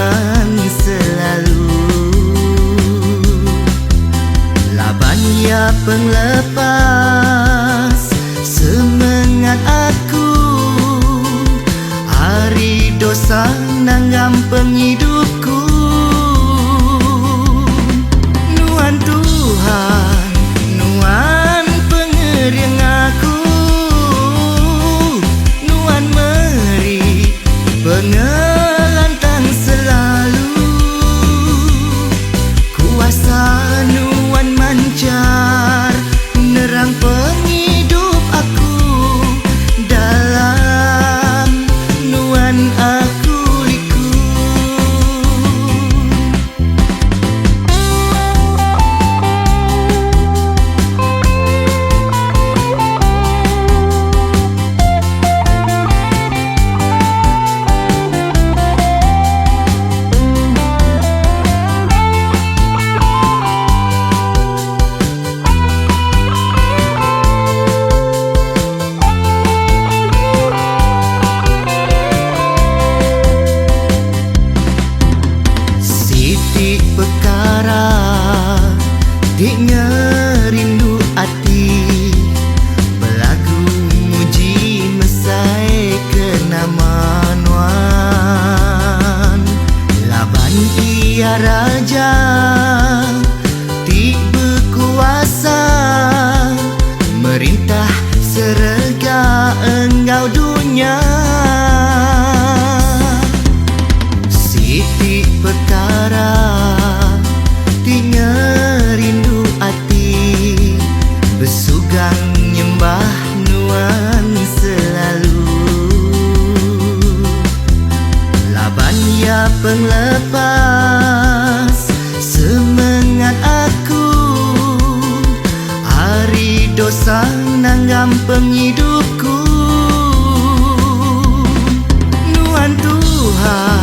nuan selalu. Laban ya penglepas semangat aku, hari dosa nanggam penghidupku. Nuan Tuhan, nuan pengeriang aku, nuan meri pengelantang selalu. Kuasa nuan mancar nerang penghidup aku, dalam nuan aku liku. Perkara dik ngerindu hati, belagu muji mesai kenama nuan. Laban ia raja dik berkuasa, merintah serega engkau dunia. Siti perkara rindu hati, bersugang nyembah nuan selalu. Laban ya penglepas semangat aku, hari dosa nanggam penghidupku. Nuan Tuhan,